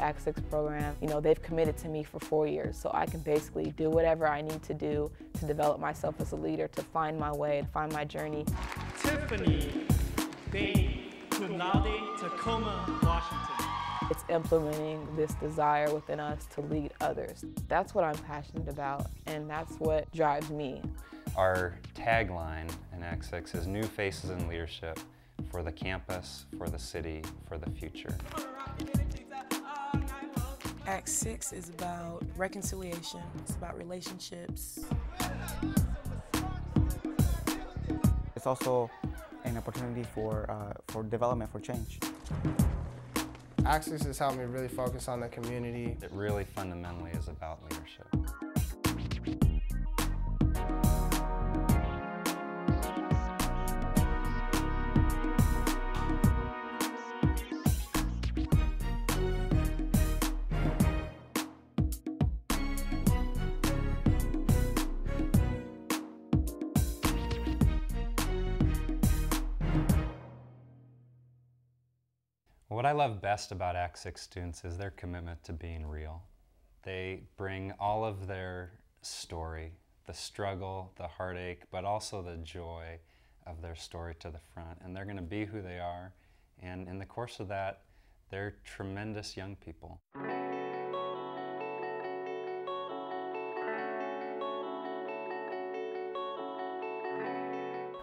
Act 6 program, you know, they've committed to me for 4 years, so I can basically do whatever I need to do to develop myself as a leader, to find my way, to find my journey. Tiffany Beatty, cum laude, Tacoma, Washington. It's implementing this desire within us to lead others. That's what I'm passionate about, and that's what drives me. Our tagline in Act 6 is New Faces in Leadership for the campus, for the city, for the future. Act 6 is about reconciliation, it's about relationships. It's also an opportunity for development, for change. Act 6 has helped me really focus on the community. It really fundamentally is about leadership. What I love best about Act 6 students is their commitment to being real. They bring all of their story, the struggle, the heartache, but also the joy of their story to the front. And they're going to be who they are. And in the course of that, they're tremendous young people.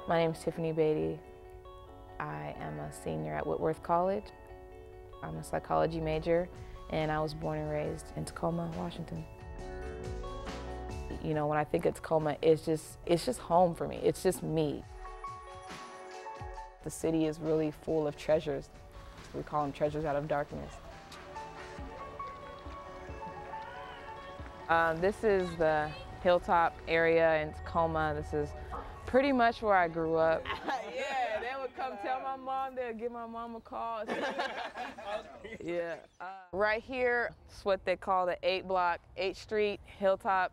My name is Tiffany Beatty. I am a senior at Whitworth College. I'm a psychology major, and I was born and raised in Tacoma, Washington. You know, when I think of Tacoma, it's just home for me. It's just me. The city is really full of treasures. We call them treasures out of darkness. This is the Hilltop area in Tacoma. This is pretty much where I grew up. Yeah, they would come tell my mom, they'd give my mom a call. Yeah. Right here, it's what they call the 8 block, 8th Street, Hilltop.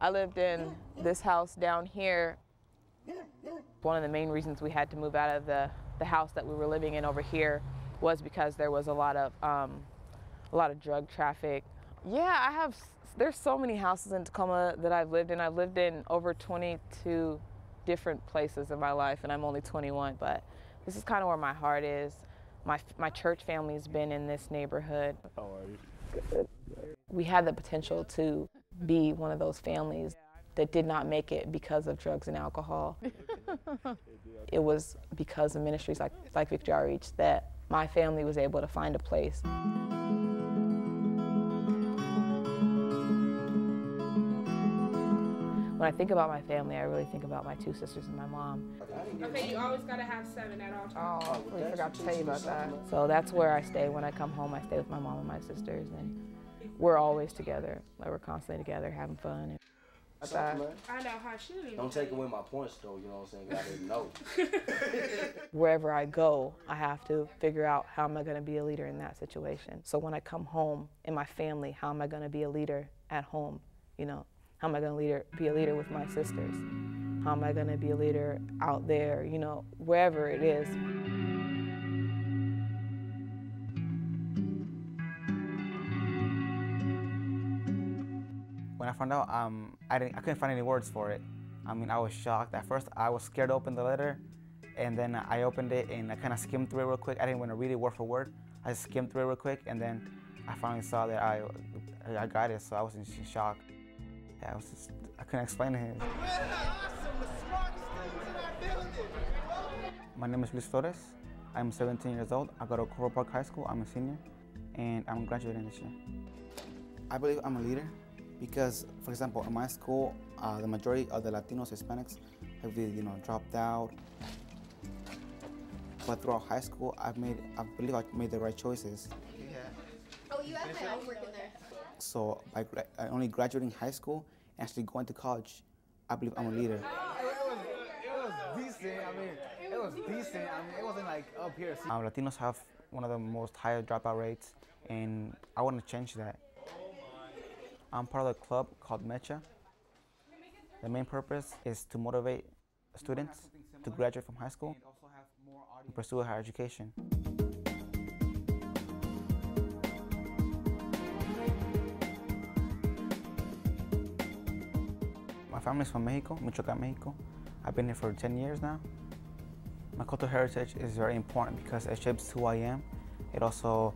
I lived in this house down here. One of the main reasons we had to move out of the house that we were living in over here was because there was a lot of drug traffic. Yeah, there's so many houses in Tacoma that I've lived in. I've lived in over 22 different places in my life, and I'm only 21, but this is kind of where my heart is. My church family's been in this neighborhood. How are you? Good. We had the potential to be one of those families that did not make it because of drugs and alcohol. It was because of ministries like Victory Outreach that my family was able to find a place. When I think about my family, I really think about my 2 sisters and my mom. Okay, you always gotta have 7 at all times. Oh, we forgot to tell you about that. So that's where I stay. When I come home, I stay with my mom and my sisters, and we're always together. Like, we're constantly together, having fun. I know how she didn't. Don't take away my points though, you know what I'm saying? I didn't know. Wherever I go, I have to figure out how am I going to be a leader in that situation. So when I come home in my family, how am I going to be a leader at home? You know, how am I going to be a leader with my sisters? How am I going to be a leader out there, you know, wherever it is? When I found out, I couldn't find any words for it. I mean, I was shocked. At first, I was scared to open the letter, and then I opened it and I kind of skimmed through it real quick. I didn't want to read it word for word. I just skimmed through it real quick, and then I finally saw that I got it, so I was in shock. Yeah, I couldn't explain it. My name is Luis Flores. I'm 17 years old. I go to Coral Park High School. I'm a senior, and I'm graduating this year. I believe I'm a leader because, for example, in my school, the majority of the Latinos, Hispanics have either, dropped out. But throughout high school, I believe I made the right choices. Yeah. Oh, you have my homework in there. So by only graduating high school and actually going to college, I believe I'm a leader. It was decent. I mean, it was decent. I mean, it wasn't like up here. Latinos have one of the most higher dropout rates, and I want to change that. I'm part of a club called Mecha. The main purpose is to motivate students to graduate from high school and pursue a higher education. My family's from Mexico, Michoacán, Mexico. I've been here for 10 years now. My cultural heritage is very important because it shapes who I am. It also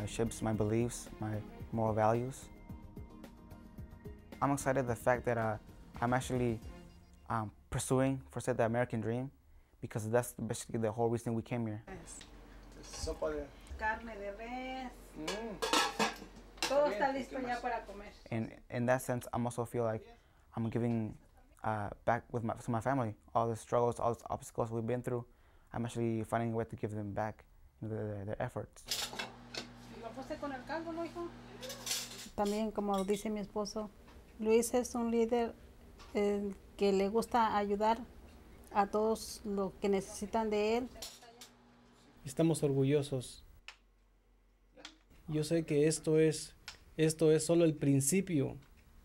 shapes my beliefs, my moral values. I'm excited the fact that I'm actually pursuing, for say, the American dream, because that's basically the whole reason we came here. Sopa de carne de res. Todo está listo ya para comer. And in that sense, I also feel like I'm giving back to my family. All the struggles, all the obstacles we've been through, I'm actually finding a way to give them back their efforts. ¿Lo puse con el caldo, no, hijo? También, como dice mi esposo, Luis es un líder que le gusta ayudar a todos los que necesitan de él. Estamos orgullosos. Yo sé que esto es solo el principio,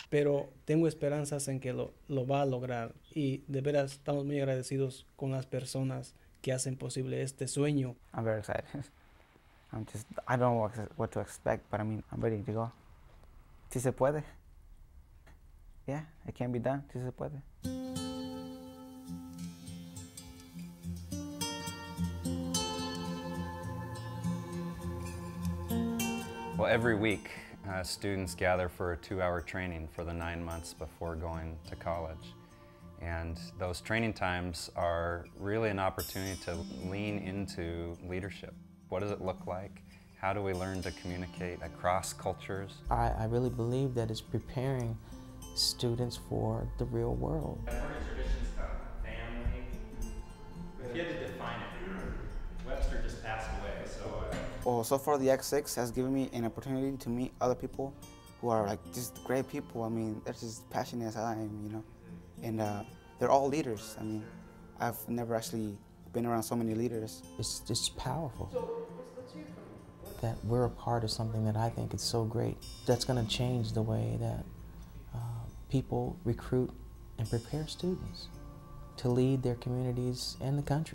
pero tengo esperanzas en que lo va a lograr, y de veras estamos muy agradecidos con las personas que hacen posible este sueño. I'm very excited. I don't know what to expect, but I mean, I'm ready to go. Si se puede. Yeah, it can be done. Si se puede. Well, every week, students gather for a 2-hour training for the 9 months before going to college. And those training times are really an opportunity to lean into leadership. What does it look like? How do we learn to communicate across cultures? I really believe that it's preparing students for the real world. Where do traditions come? Family? If you had to define it, Webster just passed away, so... Well, so far the X6 has given me an opportunity to meet other people who are like just great people. I mean, they're just passionate as I am, you know. And they're all leaders. I mean, I've never actually been around so many leaders. It's just powerful that we're a part of something that I think is so great. That's going to change the way that people recruit and prepare students to lead their communities and the country.